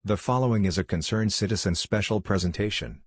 The following is a concerned citizen special presentation.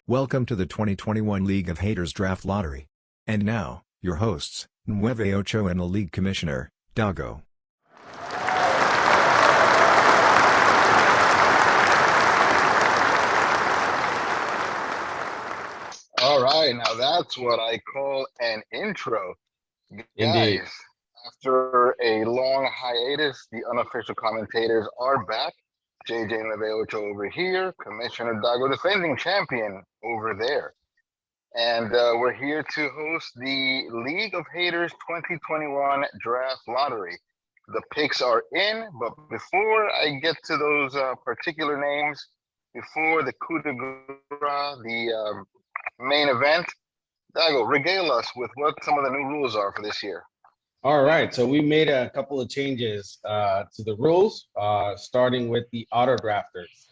Welcome to the 2021 League of Haters Draft Lottery. And now, your hosts, NueveOcho and League Commissioner, Dago. All right, now that's what I call an intro. Indeed. Guys, after a long hiatus, the unofficial commentators are back. JJ NueveOcho over here, Commissioner Dago, defending champion over there. And we're here to host the League of Haters 2021 Draft Lottery. The picks are in, but before I get to those particular names, before the coup de grace, the main event, Dago, regale us with what some of the new rules are for this year. All right, so we made a couple of changes to the rules, starting with the auto drafters.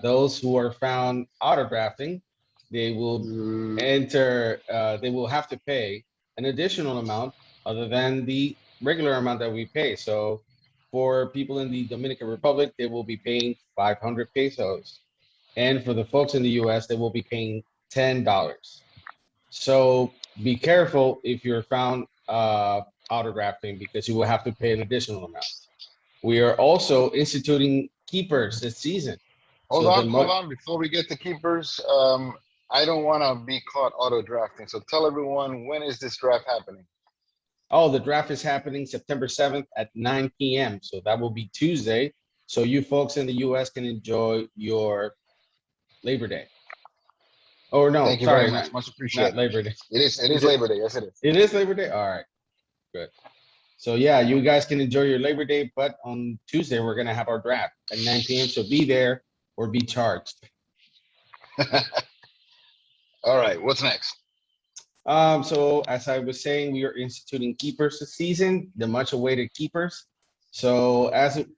Those who are found auto drafting, they will they will have to pay an additional amount other than the regular amount that we pay. So for people in the Dominican Republic, they will be paying 500 pesos. And for the folks in the US, they will be paying $10. So be careful if you're found auto drafting, because you will have to pay an additional amount. We are also instituting keepers this season. Hold on. Before we get to keepers, I don't want to be caught auto drafting. So tell everyone, when is this draft happening? Oh, the draft is happening September 7th at 9 p.m. So that will be Tuesday. So you folks in the US can enjoy your Labor Day. Oh no, Thank you sorry, very much. Much appreciated. not Labor Day. It is Labor Day. Yes, it is. It is Labor Day? All right, good. So yeah, you guys can enjoy your Labor Day, but on Tuesday, we're gonna have our draft at 9 p.m. So be there or be charged. All right, what's next? So as I was saying, we are instituting keepers this season, the much awaited keepers. So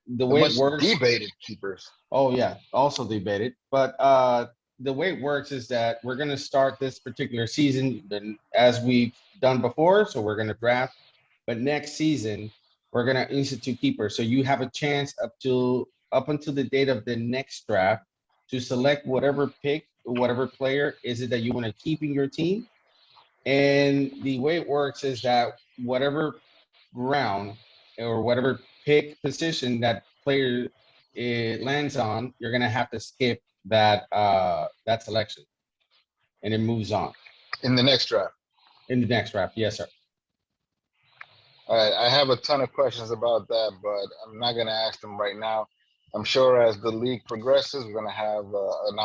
the way it works, debated keepers. Oh yeah, also debated. But the way it works is that we're gonna start this particular season as we've done before. So we're gonna draft, but next season we're gonna institute keepers. So you have a chance up until the date of the next draft to select whatever player is it that you want to keep in your team. And the way it works is that whatever round or whatever pick position that player lands on, you're gonna have to skip that selection, and it moves on in the next draft. In the next draft, yes, sir. All right, I have a ton of questions about that, but I'm not gonna ask them right now. I'm sure as the league progresses, we're gonna have an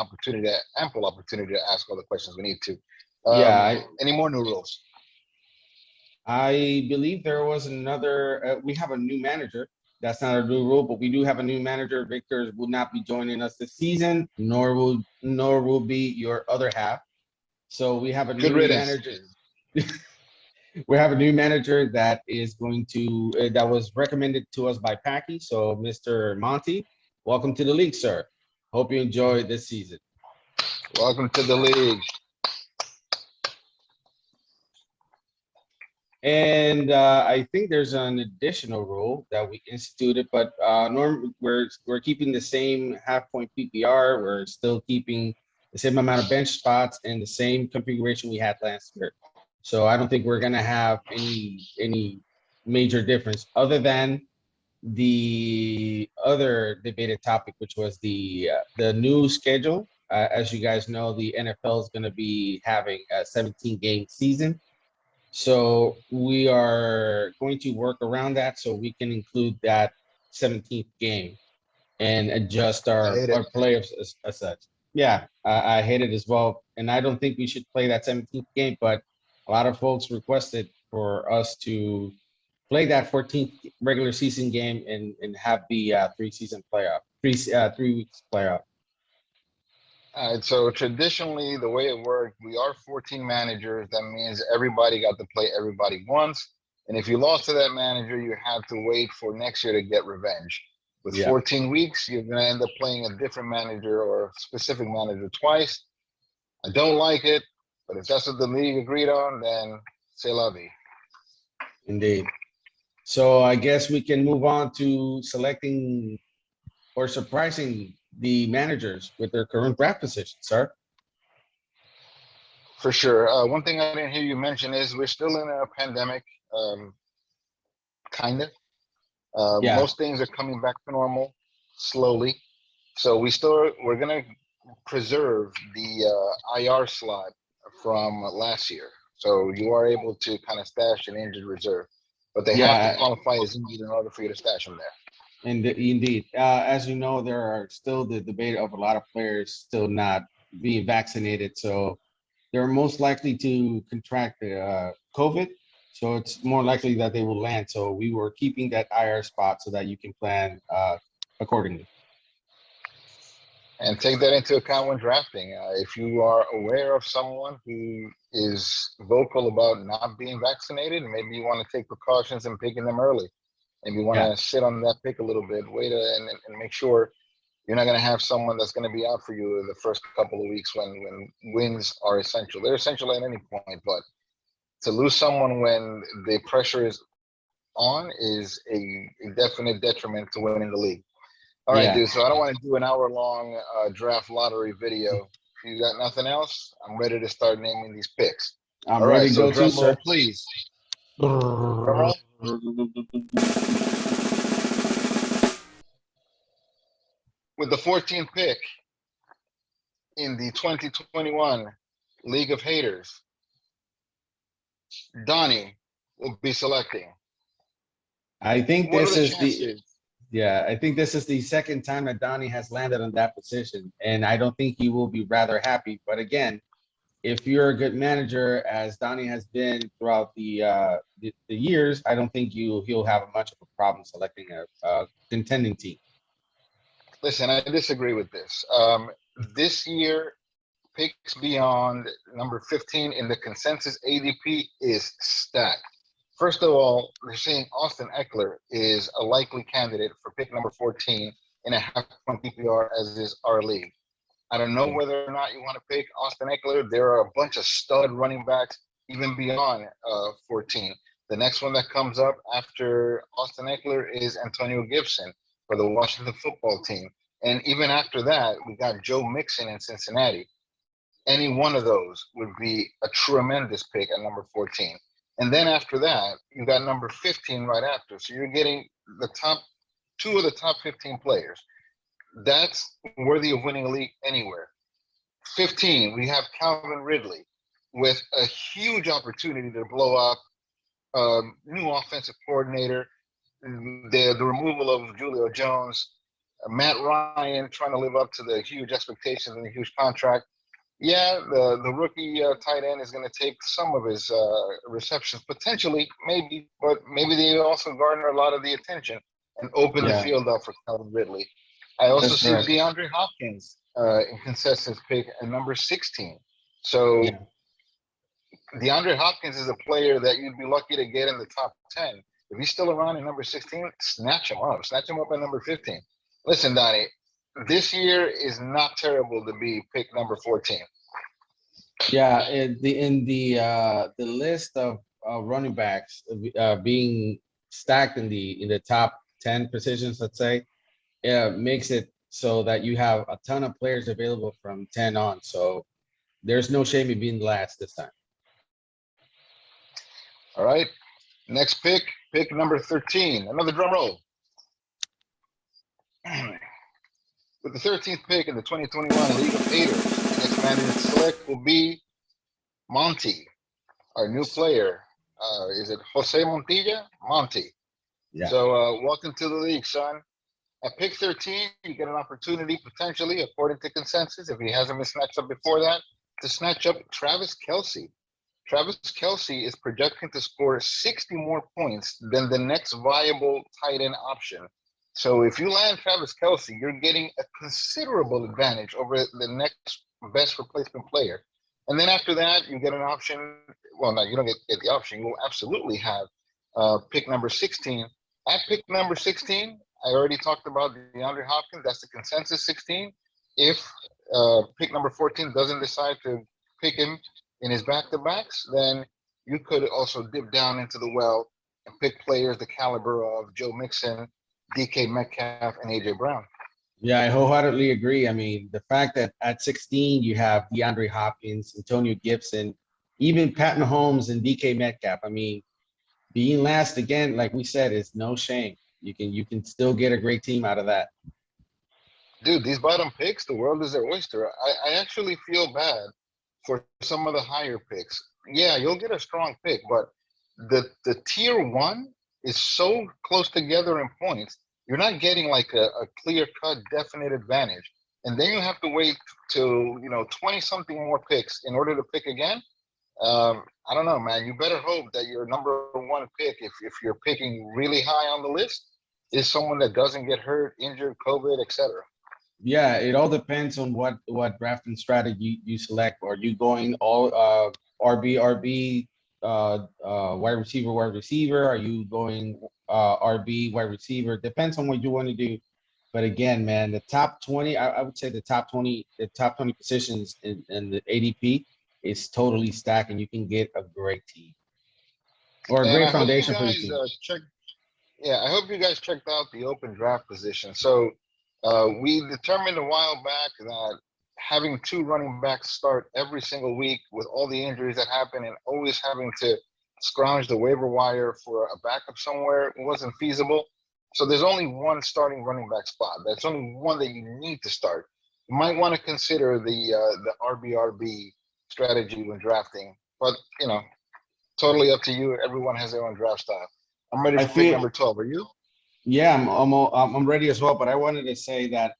ample opportunity to ask all the questions we need to. Any more new rules? I believe there was another. We have a new manager. That's not a new rule, but we do have a new manager. Victor will not be joining us this season, nor will be your other half. So we have a new manager. We have a new manager that is going to that was recommended to us by Packy. So Mr. Monty, welcome to the league, sir. Hope you enjoy this season. Welcome to the league. And I think there's an additional rule that we instituted, but normally we're keeping the same half-point PPR. We're still keeping the same amount of bench spots and the same configuration we had last year. So I don't think we're gonna have any major difference other than the other debated topic, which was the new schedule. As you guys know, the NFL is gonna be having a 17-game season. So we are going to work around that so we can include that 17th game and adjust our playoffs as such. Yeah, I hate it as well. And I don't think we should play that 17th game, but a lot of folks requested for us to play that 14th regular season game and have the 3 weeks playoff. All right, so traditionally, the way it worked, we are 14 managers. That means everybody got to play everybody once. And if you lost to that manager, you have to wait for next year to get revenge. With 14 weeks, you're going to end up playing a different manager or a specific manager twice. I don't like it, but if that's what the league agreed on, then c'est la vie. Indeed. So I guess we can move on to selecting or surprising the managers with their current draft position, sir. For sure. One thing I didn't hear you mention is we're still in a pandemic, kind of. Most things are coming back to normal slowly. So we're going to preserve the IR slot from last year. So you are able to kind of stash an injured reserve, but they have to qualify as injured in order for you to stash them there. Indeed. As you know, there are still the debate of a lot of players still not being vaccinated. So they're most likely to contract COVID. So it's more likely that they will land. So we were keeping that IR spot so that you can plan accordingly. And take that into account when drafting. If you are aware of someone who is vocal about not being vaccinated, maybe you want to take precautions in picking them early. Maybe you want to sit on that pick a little bit, wait and make sure you're not going to have someone that's going to be out for you the first couple of weeks when wins are essential. They're essential at any point, but to lose someone when the pressure is on is a definite detriment to winning the league. All right, dude. So I don't want to do an hour-long draft lottery video. If you got nothing else, I'm ready to start naming these picks. I'm ready to go drum too, roll, sir. please. Drum roll. With the 14th pick in the 2021 League of Haters, Donnie will be selecting. I think this is the second time that Donnie has landed on that position, and I don't think he will be rather happy. But again, if you're a good manager, as Donnie has been throughout the years, I don't think he'll have much of a problem selecting a contending team. Listen, I disagree with this. This year, picks beyond number 15 in the consensus ADP is stacked. First of all, we're saying Austin Eckler is a likely candidate for pick number 14 in a half-point PPR, as is our league. I don't know whether or not you want to pick Austin Eckler. There are a bunch of stud running backs even beyond 14. The next one that comes up after Austin Eckler is Antonio Gibson for the Washington football team. And even after that, we got Joe Mixon in Cincinnati. Any one of those would be a tremendous pick at number 14. And then after that, you got number 15 right after. So you're getting the top two of the top 15 players. That's worthy of winning a league anywhere. 15, we have Calvin Ridley with a huge opportunity to blow up, new offensive coordinator, the removal of Julio Jones, Matt Ryan trying to live up to the huge expectations and the huge contract. Yeah, the rookie tight end is going to take some of his receptions, potentially, maybe, but maybe they also garner a lot of the attention and open the field up for Calvin Ridley. I also see DeAndre Hopkins in consensus pick at number 16. So DeAndre Hopkins is a player that you'd be lucky to get in the top 10. If he's still around at number 16, snatch him up. Snatch him up at number 15. Listen, Donnie, this year is not terrible to be pick number 14. Yeah, in the list of running backs being stacked in the top 10 positions, let's say, makes it so that you have a ton of players available from 10 on. So there's no shame in being last this time. All right. Next pick number 13. Another drum roll. With the 13th pick in the 2021 League of Haters, the next man to select will be Monty, our new player. Is it Jose Montilla? Monty. Yeah. So welcome to the league, son. At pick 13, you get an opportunity, potentially, according to consensus, if he hasn't been snatched up before that, to snatch up Travis Kelce. Travis Kelce is projecting to score 60 more points than the next viable tight end option. So if you land Travis Kelce, you're getting a considerable advantage over the next best replacement player. And then after that, you get an option. Well, no, you don't get the option. You will absolutely have pick number 16. At pick number 16, I already talked about DeAndre Hopkins. That's the consensus 16. If pick number 14 doesn't decide to pick him in his back-to-backs, then you could also dip down into the well and pick players the caliber of Joe Mixon, DK Metcalf, and AJ Brown. Yeah, I wholeheartedly agree. I mean, the fact that at 16 you have DeAndre Hopkins, Antonio Gibson, even Pat Mahomes and DK Metcalf. I mean, being last again, like we said, is no shame. You can still get a great team out of that. Dude, these bottom picks, the world is their oyster. I actually feel bad for some of the higher picks. Yeah, you'll get a strong pick, but the tier one is so close together in points. You're not getting like a clear cut, definite advantage. And then you have to wait till 20 something more picks in order to pick again. I don't know, man. You better hope that your number one pick, if you're picking really high on the list, is someone that doesn't get hurt, injured, COVID, etc. Yeah, it all depends on what drafting strategy you select. Are you going all RB wide receiver? Are you going RB wide receiver? Depends on what you want to do. But again, man, the top 20, I would say the top 20 positions in the ADP is totally stacked, and you can get a great team or a And great I hope you foundation for your guys team. Yeah, I hope you guys checked out the open draft position. So we determined a while back that having two running backs start every single week with all the injuries that happen and always having to scrounge the waiver wire for a backup somewhere wasn't feasible. So there's only one starting running back spot. That's only one that you need to start. You might want to consider the RBRB strategy when drafting, but totally up to you. Everyone has their own draft style. I'm ready I for pick feel number 12. Are you? Yeah, I'm ready as well, but I wanted to say that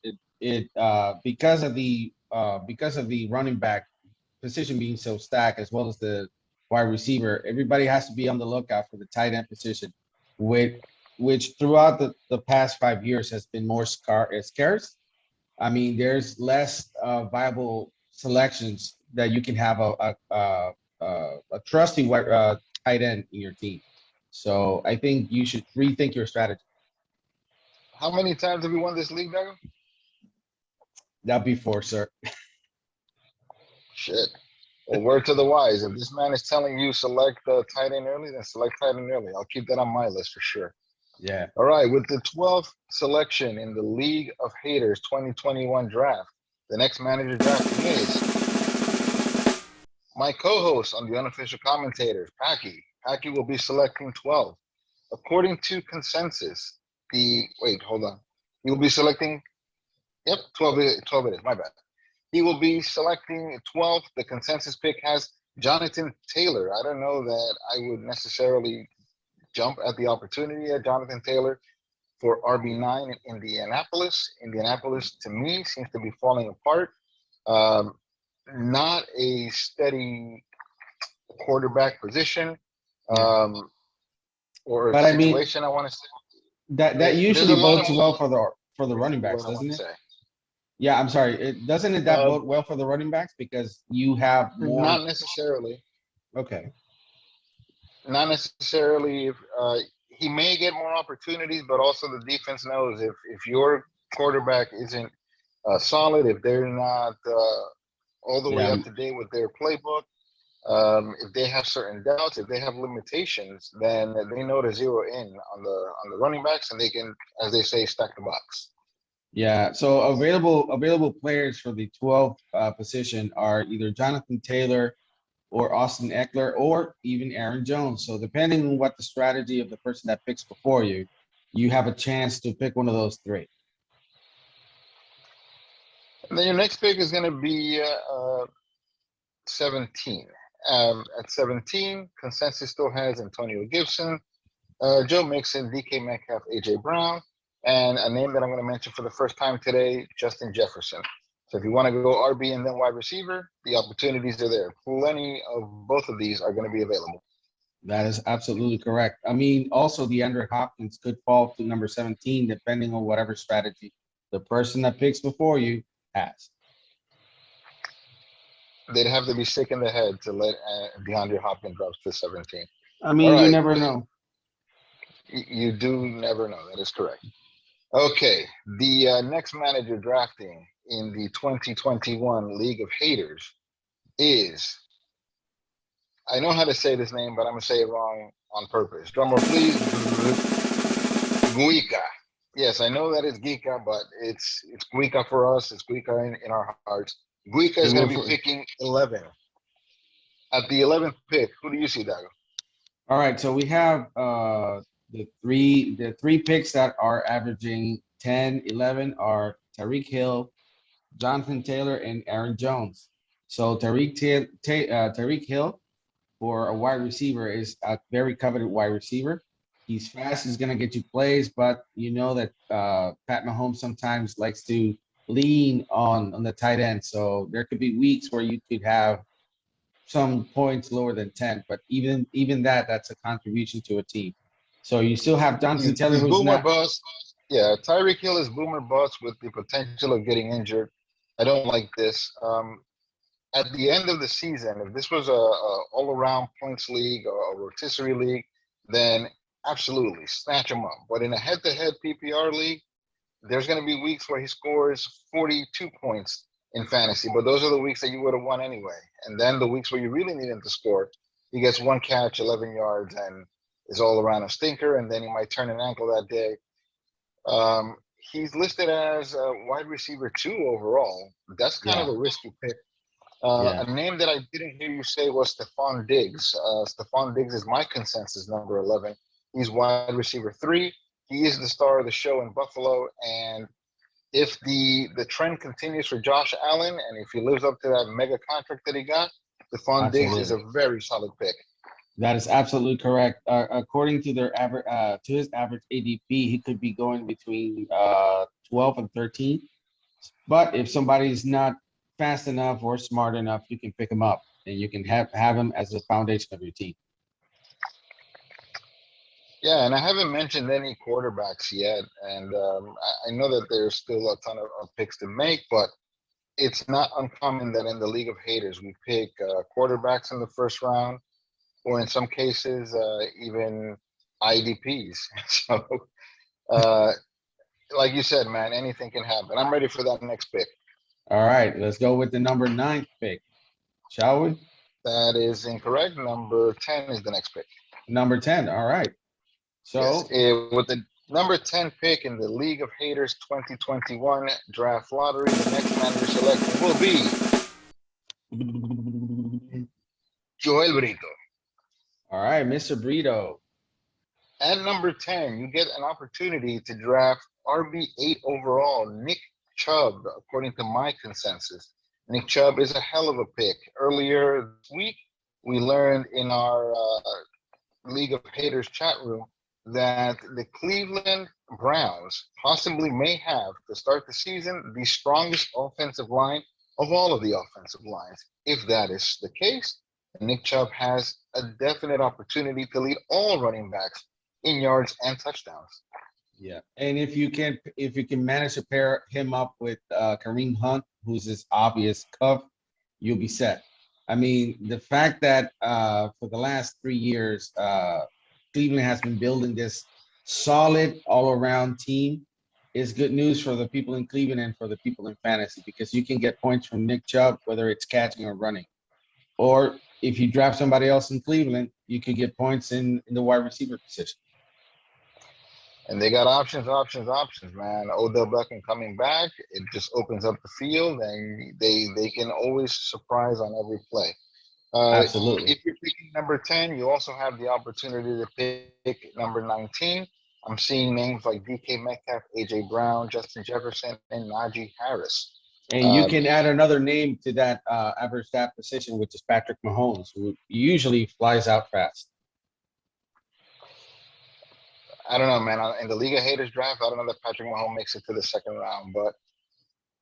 because of the running back position being so stacked, as well as the wide receiver, everybody has to be on the lookout for the tight end position, which throughout the past 5 years has been more scarce. I mean, there's less viable selections that you can have a trusty tight end in your team. So I think you should rethink your strategy. How many times have you won this league, Dago? That'd be four, sir. Shit. Well, word to the wise. If this man is telling you select tight end early, then select tight end early. I'll keep that on my list for sure. Yeah. All right. With the 12th selection in the League of Haters 2021 draft, the next manager drafting is my co-host on the unofficial commentators, Packy. Packy will be selecting 12. According to consensus, hold on. He will be selecting, 12 it is, my bad. He will be selecting 12th. The consensus pick has Jonathan Taylor. I don't know that I would necessarily jump at the opportunity at Jonathan Taylor for RB9 in Indianapolis. Indianapolis, to me, seems to be falling apart. Not a steady quarterback position or But I mean, situation, I want to say. that There's usually a lot bodes of well for the what running backs, I want doesn't to it? say. Yeah, I'm sorry. Doesn't that bode well for the running backs because you have more? Not necessarily. Okay. Not necessarily. If he may get more opportunities, but also the defense knows if your quarterback isn't solid, if they're not all the way Yeah. up to date with their playbook, if they have certain doubts, if they have limitations, then they know to zero in on the running backs, and they can, as they say, stack the box. Yeah. So available players for the 12th position are either Jonathan Taylor or Austin Eckler or even Aaron Jones. So depending on what the strategy of the person that picks before you, you have a chance to pick one of those three. And then your next pick is going to be 17. At 17, consensus still has Antonio Gibson, Joe Mixon, DK Metcalf, AJ Brown, and a name that I'm going to mention for the first time today, Justin Jefferson. So if you want to go RB and then wide receiver, the opportunities are there. Plenty of both of these are going to be available. That is absolutely correct. I mean, also DeAndre Hopkins could fall to number 17, depending on whatever strategy the person that picks before you has. They'd have to be sick in the head to let DeAndre Hopkins drop to 17. I mean, All you right. never know. You do never know. That is correct. Okay, the next manager drafting in the 2021 League of Haters is, I know how to say this name, but I'm going to say it wrong on purpose. Drumroll, please. Guica. Yes, I know that it's Gica, but it's Guica for us. It's Guica in our hearts. Guica is going to be picking 11. At the 11th pick, who do you see, Dago? All right, so we have the three picks that are averaging 10, 11 are Tyreek Hill, Jonathan Taylor, and Aaron Jones. So Tyreek Hill for a wide receiver is a very coveted wide receiver. He's fast, he's gonna get you plays, but you know that Pat Mahomes sometimes likes to lean on the tight end. So there could be weeks where you could have some points lower than 10, but even that's a contribution to a team. So you still have Jonathan Taylor, He's who's boomer not. bust. Yeah, Tyreek Hill is boomer bust with the potential of getting injured. I don't like this. At the end of the season, if this was a all-around points league or a rotisserie league, then absolutely snatch him up. But in a head-to-head PPR league, there's going to be weeks where he scores 42 points in fantasy, but those are the weeks that you would have won anyway. And then the weeks where you really need him to score, he gets one catch, 11 yards, and is all around a stinker, and then he might turn an ankle that day. He's listed as a wide receiver 2 overall. That's kind of a risky pick. A name that I didn't hear you say was Stephon Diggs. Stephon Diggs is my consensus number 11. He's wide receiver 3. He is the star of the show in Buffalo, and if the trend continues for Josh Allen, and if he lives up to that mega contract that he got, Stephon Diggs is a very solid pick. That is absolutely correct. According to their average, to his average ADP, he could be going between 12 and 13. But if somebody's not fast enough or smart enough, you can pick him up and you can have him as the foundation of your team. Yeah, and I haven't mentioned any quarterbacks yet, and I know that there's still a ton of picks to make, but it's not uncommon that in the League of Haters we pick quarterbacks in the first round, or in some cases even IDPs. So, like you said, man, anything can happen. I'm ready for that next pick. All right, let's go with the number 9th pick, shall we? That is incorrect. Number 10 is the next pick. Number 10. All right. So yes, with the number 10 pick in the League of Haters 2021 draft lottery, the next manager selected will be Joel Brito. All right, Mr. Brito. At number 10, you get an opportunity to draft RB8 overall, Nick Chubb, according to my consensus. Nick Chubb is a hell of a pick. Earlier this week, we learned in our League of Haters chat room that the Cleveland Browns possibly may have, to start the season, the strongest offensive line of all of the offensive lines. If that is the case, Nick Chubb has a definite opportunity to lead all running backs in yards and touchdowns. Yeah, and if you can manage to pair him up with Kareem Hunt, who's his obvious cuff, you'll be set. I mean, the fact that for the last 3 years, Cleveland has been building this solid all-around team is good news for the people in Cleveland and for the people in fantasy, because you can get points from Nick Chubb, whether it's catching or running. Or if you draft somebody else in Cleveland, you could get points in the wide receiver position. And they got options, man. Odell Beckham coming back, it just opens up the field, and they can always surprise on every play. Absolutely. If you're picking number 10, you also have the opportunity to pick number 19. I'm seeing names like DK Metcalf, AJ Brown, Justin Jefferson, and Najee Harris. And you can add another name to that average stat position, which is Patrick Mahomes, who usually flies out fast. I don't know, man. In the League of Haters draft, I don't know that Patrick Mahomes makes it to the second round, but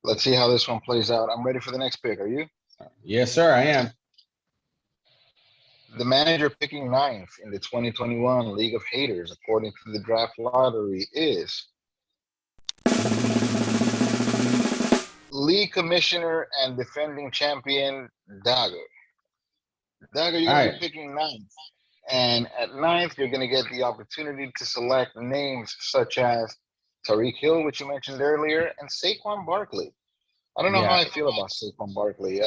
Let's see how this one plays out. I'm ready for the next pick. Are you? Yes, sir, I am. The manager picking ninth in the 2021 League of Haters, according to the draft lottery, is league commissioner and defending champion Dago. Dago, you're All going to right. be picking ninth. And at ninth, you're going to get the opportunity to select names such as Tariq Hill, which you mentioned earlier, and Saquon Barkley. I don't know how Yeah. I feel about Saquon Barkley.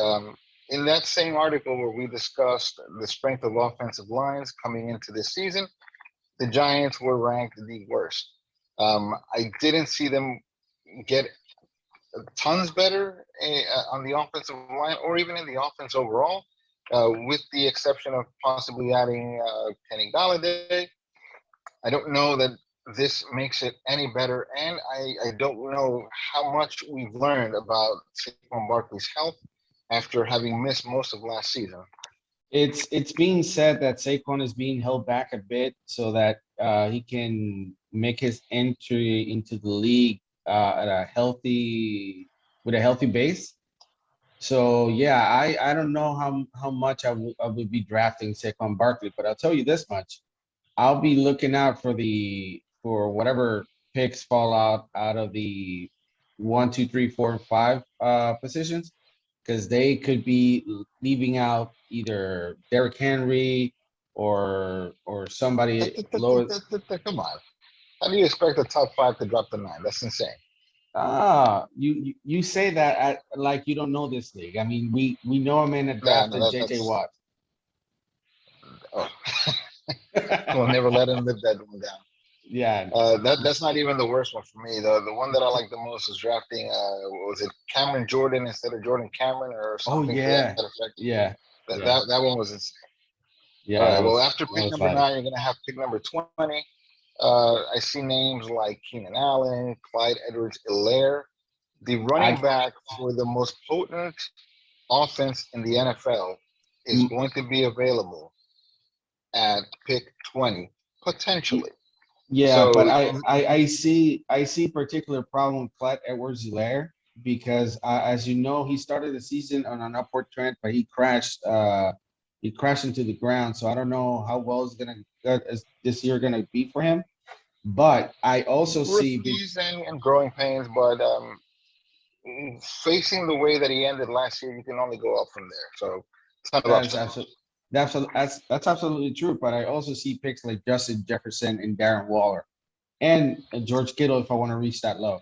In that same article where we discussed the strength of offensive lines coming into this season, the Giants were ranked the worst. I didn't see them get tons better on the offensive line or even in the offense overall, with the exception of possibly adding Kenny Galladay. I don't know that this makes it any better, and I don't know how much we've learned about Saquon Barkley's health after having missed most of last season. It's being said that Saquon is being held back a bit so that he can make his entry into the league at a healthy with a healthy base. So yeah, I don't know how much I would be drafting Saquon Barkley, but I'll tell you this much. I'll be looking out for whatever picks fall out of the 1, 2, 3, 4, and 5 positions, because they could be leaving out either Derrick Henry or somebody lower. Come on. How do you expect the top five to drop to 9? That's insane. You say that like you don't know this league. I mean, we know a man that No, drafted JJ that's Watt. oh, we'll never let him live that one down. Yeah. That's not even the worst one for me. The one that I like the most is drafting. Was it Cameron Jordan instead of Jordan Cameron or Oh something to yeah. that effect? Yeah. That one was insane. Yeah. All right. That Well, was after that pick was number funny. 9, you're gonna have pick number 20. I see names like Keenan Allen, Clyde Edwards-Helaire, the running back for the most potent offense in the NFL is going to be available at pick 20 potentially. Yeah, So but I see particular problem with Clyde Edwards-Helaire because as you know, he started the season on an upward trend, but he crashed into the ground. So I don't know how well is this year gonna be for him. But I also see rookies and growing pains, but facing the way that he ended last year, you can only go up from there. So it's not that's upside. absolutely that's absolutely true. But I also see picks like Justin Jefferson and Darren Waller and George Kittle if I want to reach that low.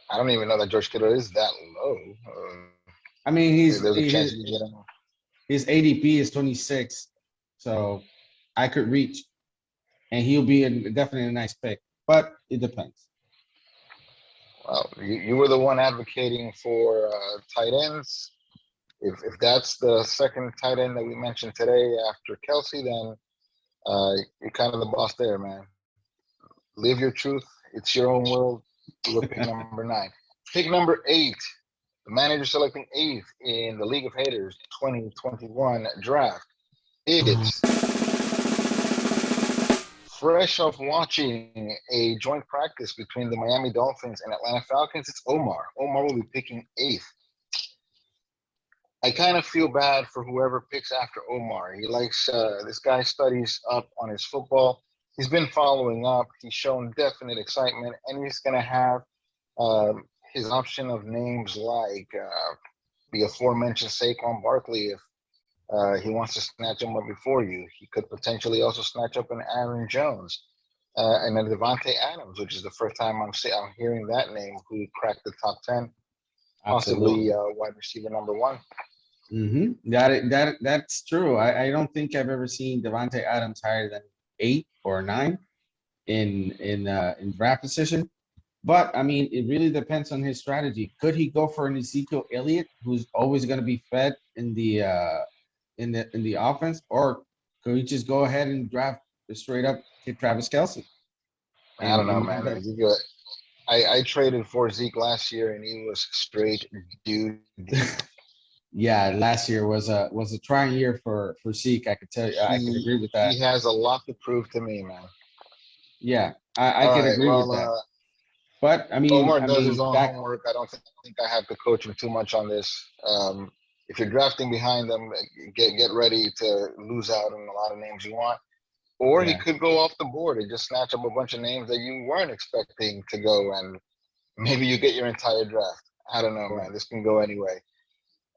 I don't even know that George Kittle is that low. I mean, There's a chance you get him. his ADP is 26, so I could reach, and he'll be definitely a nice pick, but it depends. Well, you were the one advocating for tight ends. If that's the second tight end that we mentioned today after Kelsey, then you're kind of the boss there, man. Live your truth. It's your own world. You were pick number 9. Pick number 8. The manager selecting 8th in the League of Haters 2021 draft is fresh off watching a joint practice between the Miami Dolphins and Atlanta Falcons. It's Omar. Omar will be picking 8th. I kind of feel bad for whoever picks after Omar. He likes this guy studies up on his football. He's been following up. He's shown definite excitement, and he's going to have his option of names like the aforementioned Saquon Barkley if he wants to snatch him up before you. He could potentially also snatch up an Aaron Jones and then Devontae Adams, which is the first time I'm hearing that name, who cracked the top 10, possibly wide receiver number 1. That's true. I don't think I've ever seen Devontae Adams higher than 8 or 9 in draft position. But I mean, it really depends on his strategy. Could he go for an Ezekiel Elliott, who's always going to be fed in the offense, or could he just go ahead and draft straight up to Travis Kelsey? I don't know, man. I traded for Zeke last year, and he was straight dude. Yeah, last year was a trying year for Zeke. I could tell you, I could agree with that. He has a lot to prove to me, man. Yeah, I could agree with that. But Omar I does his mean own that. homework. I don't think I have to coach him too much on this. If you're drafting behind them, get ready to lose out on a lot of names you want. Or he Yeah. could go off the board and just snatch up a bunch of names that you weren't expecting to go, and maybe you get your entire draft. I don't know, man. This can go anyway.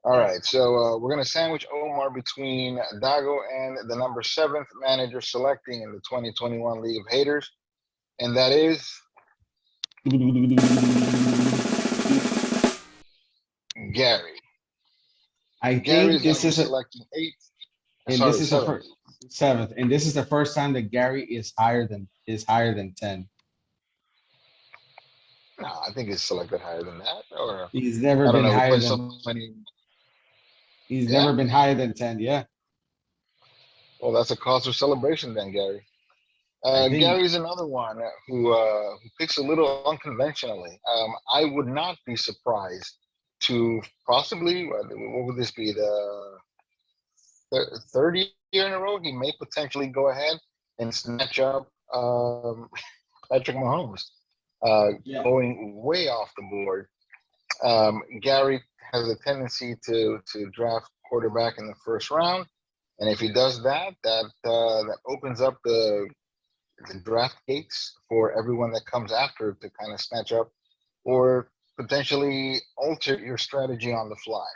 All right, so we're gonna sandwich Omar between Dago and the number 7th manager selecting in the 2021 League of Haters, and that is Gary. I Gary's think gonna this be is a, selecting 8th. and this Sorry, is the 7th. first 7th, and this is the first time that Gary is higher than 10. No, I think he's selected higher than that, or He's never I don't been know. We higher play than. so many. He's Yeah, never been higher than 10. Yeah, well, that's a cause for celebration then, Gary. I think. Gary's another one who picks a little unconventionally. I would not be surprised to possibly, what would this be, the third year in a row? He may potentially go ahead and snatch up Patrick Mahomes, Yeah. going way off the board. Gary has a tendency to draft quarterback in the first round, and if he does that, that opens up the draft gates for everyone that comes after to kind of snatch up or potentially alter your strategy on the fly.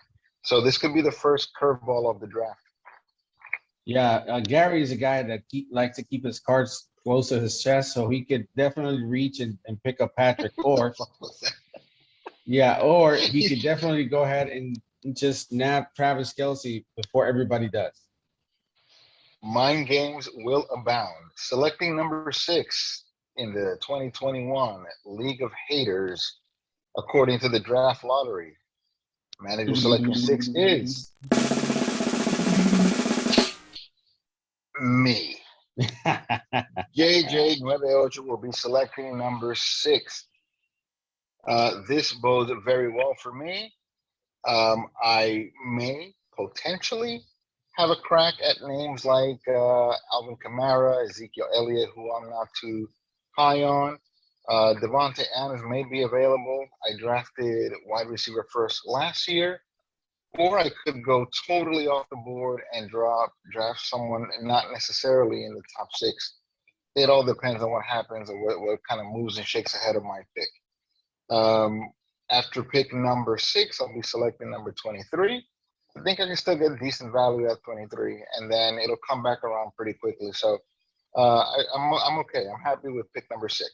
So this could be the first curveball of the draft. Yeah, Gary is a guy that likes to keep his cards close to his chest, so he could definitely reach and pick up Patrick. Or yeah, or he could definitely go ahead and just nab Travis Kelce before everybody does. Mind games will abound. Selecting number 6 in the 2021 League of Haters, according to the draft lottery. Manager selecting 6 is me. JJ NueveOcho will be selecting number 6. This bodes very well for me. I may potentially have a crack at names like Alvin Kamara, Ezekiel Elliott, who I'm not too high on. Devontae Adams may be available. I drafted wide receiver first last year. Or I could go totally off the board and draft someone not necessarily in the top 6. It all depends on what happens or what kind of moves and shakes ahead of my pick. After pick number 6, I'll be selecting number 23. I think I can still get decent value at 23, and then it'll come back around pretty quickly. So I'm okay. I'm happy with pick number 6.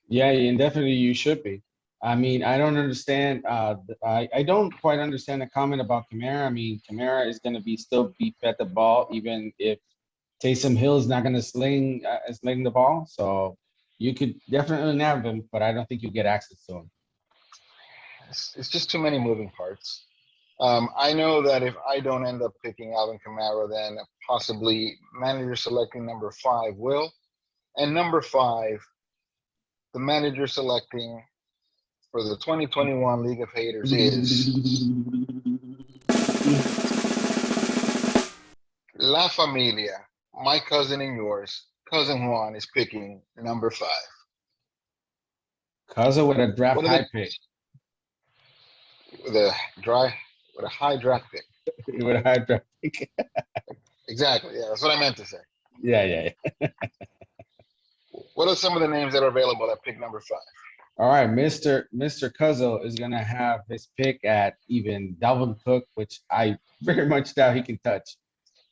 Yeah, and definitely you should be. I mean, I don't understand. I don't quite understand the comment about Kamara. I mean, Kamara is going to still be fed the ball, even if Taysom Hill is not going to sling the ball. So you could definitely nab him, but I don't think you get access to him. It's just too many moving parts. I know that if I don't end up picking Alvin Kamara, then possibly manager selecting number 5 will. And number 5, the manager selecting for the 2021 League of Haters is La Familia. My cousin and yours, cousin Juan, is picking number 5. Cousin with a draft high pick. With a high draft pick. With a high draft pick. Exactly. Yeah, that's what I meant to say. Yeah. What are some of the names that are available at pick number 5? All right, Mr. Cuzzo is gonna have his pick at even Dalvin Cook, which I very much doubt he can touch.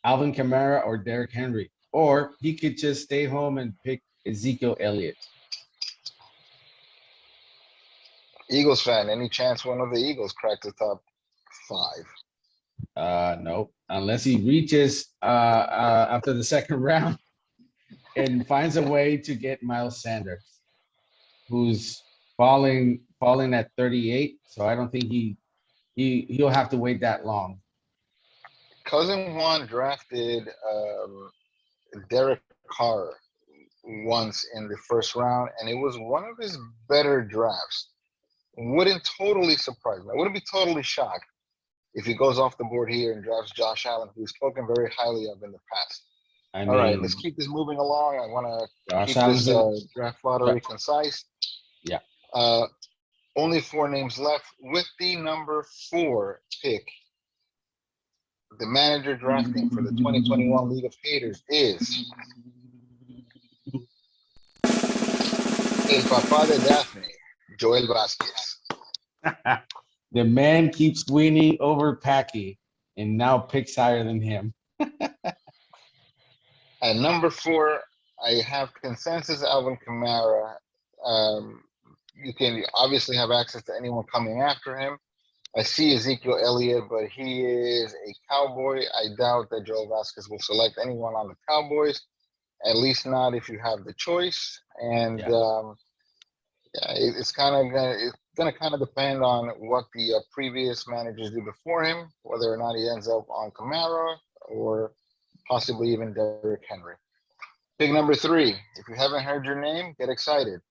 Alvin Kamara or Derrick Henry, or he could just stay home and pick Ezekiel Elliott. Eagles fan, any chance one of the Eagles crack the top 5? Nope, unless he reaches after the second round and finds a way to get Miles Sanders, who's falling at 38. So I don't think he'll have to wait that long. Cousin Juan drafted Derek Carr once in the first round, and it was one of his better drafts. Wouldn't totally surprise me. I wouldn't be totally shocked if he goes off the board here and drafts Josh Allen, who's spoken very highly of in the past. All right, let's keep this moving along. I want to keep this draft lottery concise. Yeah. Only 4 names left with the number 4 pick. The manager drafting for the 2021 League of Haters is El Papá de Daphne, Joel Vasquez. The man keeps winning over Packy and now picks higher than him. At number 4, I have consensus Alvin Kamara. You can obviously have access to anyone coming after him. I see Ezekiel Elliott, but he is a Cowboy. I doubt that Joel Vasquez will select anyone on the Cowboys, at least not if you have the choice. And it's gonna kind of depend on what the previous managers do before him, whether or not he ends up on Kamara or possibly even Derrick Henry. Pick number 3. If you haven't heard your name, get excited.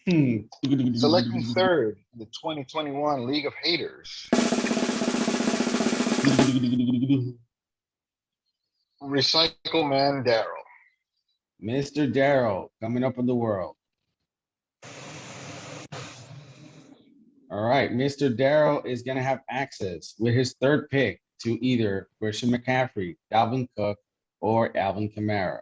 Selecting third, the 2021 League of Haters. Recycle Man Daryl. Mr. Daryl coming up in the world. All right, Mr. Daryl is going to have access with his third pick to either Christian McCaffrey, Dalvin Cook, or Alvin Kamara.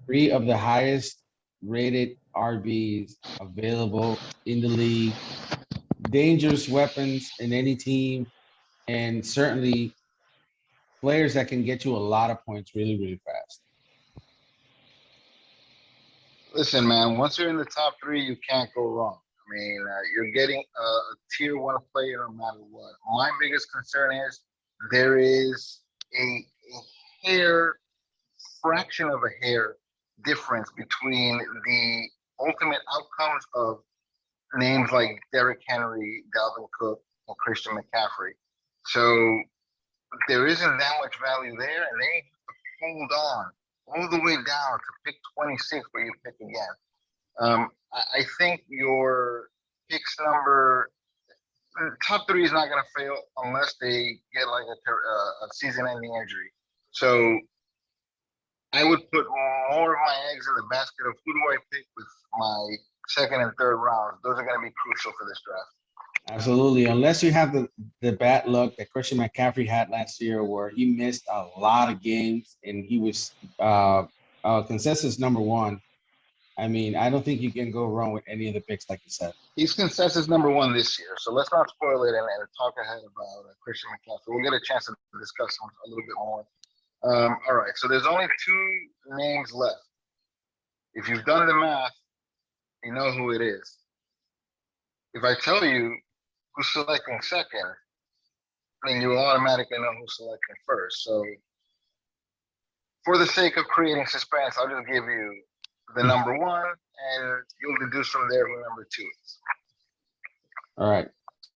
3 of the highest rated RBs available in the league. Dangerous weapons in any team, and certainly players that can get you a lot of points really, really fast. Listen, man, once you're in the top 3, you can't go wrong. I mean, you're getting a tier 1 player no matter what. My biggest concern is there is a fraction of a hair difference between the ultimate outcomes of names like Derrick Henry, Dalvin Cook, and Christian McCaffrey. So there isn't that much value there, and they hold on all the way down to pick 26 where you pick again. I think your picks top 3 is not going to fail unless they get like a season-ending injury. So I would put more of my eggs in the basket of who do I pick with my second and third rounds. Those are going to be crucial for this draft. Absolutely. Unless you have the bad luck that Christian McCaffrey had last year where he missed a lot of games and he was consensus number 1. I mean, I don't think you can go wrong with any of the picks, like you said. He's consensus number 1 this year, so let's not spoil it and talk ahead about Christian McCaffrey. We'll get a chance to discuss him a little bit more. All right, so there's only 2 names left. If you've done the math, you know who it is. If I tell you who's selecting second, then you will automatically know who's selecting first. So for the sake of creating suspense, I'll just give you the number 1, and you'll deduce from there who number 2 is. All right.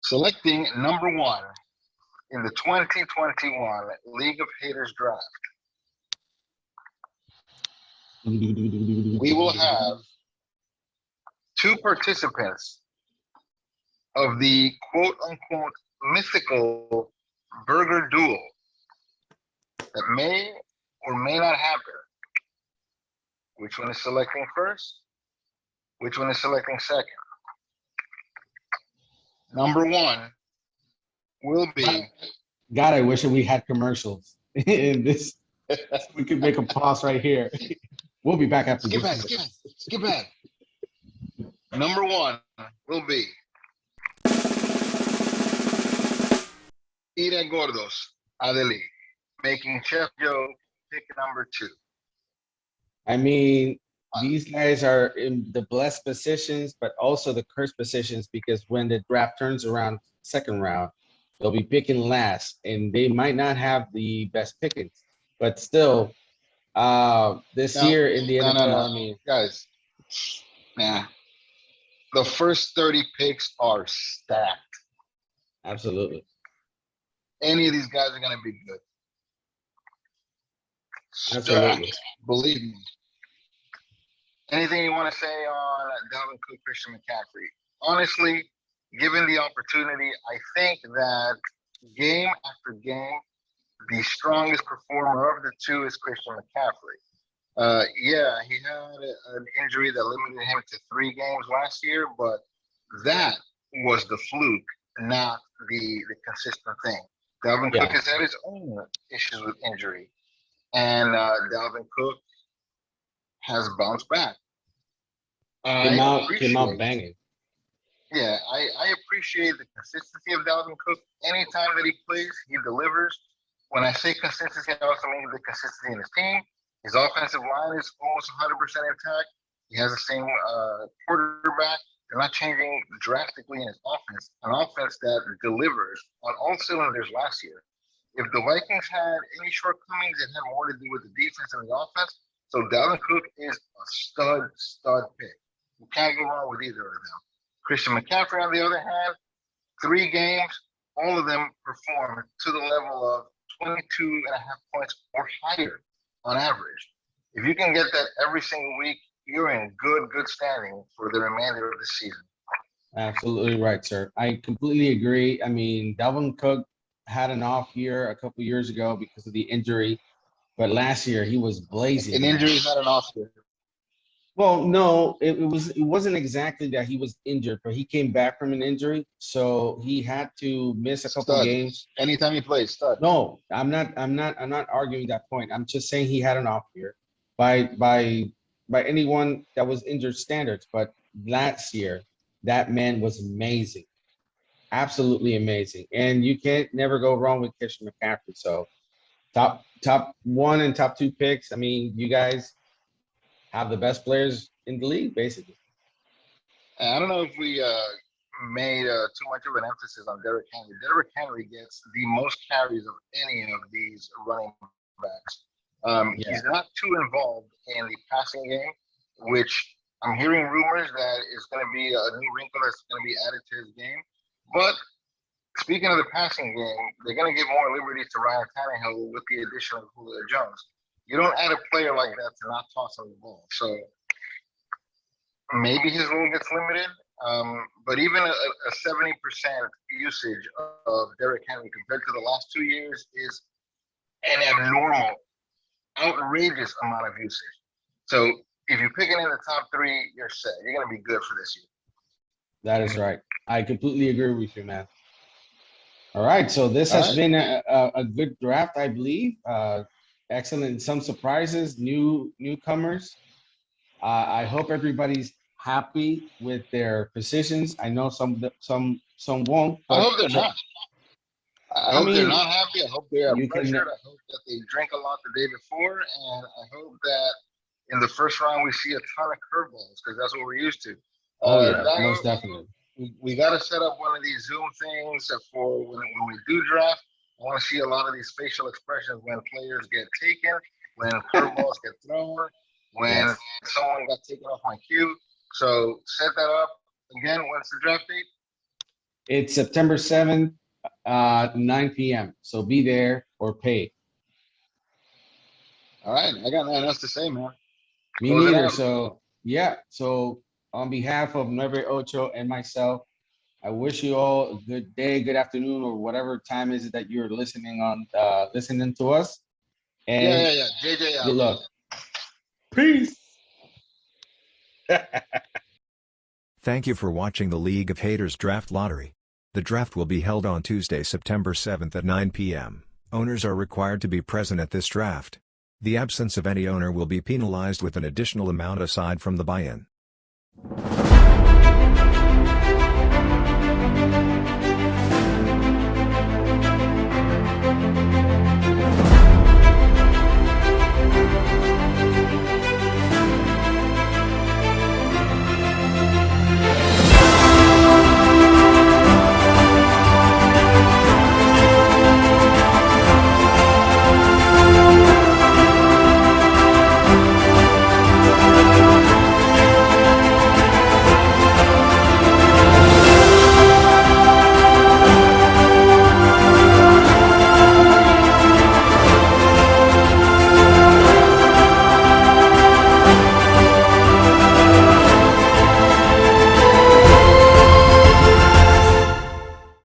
Selecting number 1 in the 2021 League of Haters draft, we will have 2 participants of the quote-unquote mythical burger duel that may or may not happen. Which one is selecting first? Which one is selecting second? Number 1 will be. God, I wish that we had commercials in this. We could make a pause right here. We'll be back after this. Skip back. Number 1 will be Ira Gordos Adeli, making Chef Joe pick number 2. I mean, these guys are in the blessed positions, but also the cursed positions, because when the draft turns around second round, they'll be picking last, and they might not have the best pickings. But still, this year in the NFL, I mean, guys, the first 30 picks are stacked. Absolutely. Any of these guys are going to be good. Absolutely. Stacked, believe me. Anything you want to say on Dalvin Cook, Christian McCaffrey? Honestly, given the opportunity, I think that game after game, the strongest performer of the 2 is Christian McCaffrey. Yeah, he had an injury that limited him to 3 games last year, but that was the fluke, not the consistent thing. Dalvin Cook Yeah, has had his own issues with injury, and Dalvin Cook has bounced back. I came out appreciate, banging. yeah, I appreciate the consistency of Dalvin Cook. Anytime that he plays, he delivers. When I say consistency, I also mean the consistency in his team. His offensive line is almost 100% intact. He has the same quarterback. They're not changing drastically in his offense. An offense that delivers on all cylinders last year. If the Vikings had any shortcomings, it had more to do with the defense and the offense. So Dalvin Cook is a stud pick. You can't go wrong with either of them. Christian McCaffrey, on the other hand, 3 games, all of them performed to the level of 22.5 points or higher on average. If you can get that every single week, you're in good standing for the remainder of the season. Absolutely right, sir. I completely agree. I mean, Dalvin Cook had an off year a couple years ago because of the injury, but last year he was blazing. An injury is not an off year. Well, no, it wasn't exactly that he was injured, but he came back from an injury, so he had to miss a couple games. Anytime he plays, stud. No, I'm not arguing that point. I'm just saying he had an off year by anyone that was injured standards. But last year, that man was amazing, absolutely amazing, and you can't never go wrong with Christian McCaffrey. So top 1 and top 2 picks. I mean, you guys have the best players in the league, basically. I don't know if we made too much of an emphasis on Derrick Henry. Derrick Henry gets the most carries of any of these running backs. He's not too involved in the passing game, which I'm hearing rumors that is going to be a new wrinkle that's going to be added to his game. But speaking of the passing game, they're going to give more liberties to Ryan Tannehill with the addition of Julio Jones. You don't add a player like that to not toss him the ball. So maybe his role gets limited. But even a 70% usage of Derrick Henry compared to the last 2 years is an abnormal, outrageous amount of usage. So if you're picking in the top 3, you're set. You're going to be good for this year. That is right. I completely agree with you, man. All right. So this has been a good draft, I believe. Excellent. Some surprises, newcomers. I hope everybody's happy with their positions. I know some won't. I hope they're not. I hope they're not happy. I hope they are pressured. I hope that they drank a lot the day before, and I hope that in the first round we see a ton of curveballs because that's what we're used to. Most definitely. We got to set up one of these Zoom things for when we do draft. I want to see a lot of these facial expressions when players get taken, when curveballs get thrown, when someone got taken off my queue. So set that up. Again, when's the draft date? It's September 7th, 9 p.m. So be there or pay. All right. I got nothing else to say, man. Me neither. So, yeah. So on behalf of NueveOcho and myself, I wish you all a good day, good afternoon, or whatever time is it that you're listening to us. And JJ out. Good luck. Peace. Thank you for watching the League of Haters Draft Lottery. The draft will be held on Tuesday, September 7th at 9 p.m. Owners are required to be present at this draft. The absence of any owner will be penalized with an additional amount aside from the buy-in.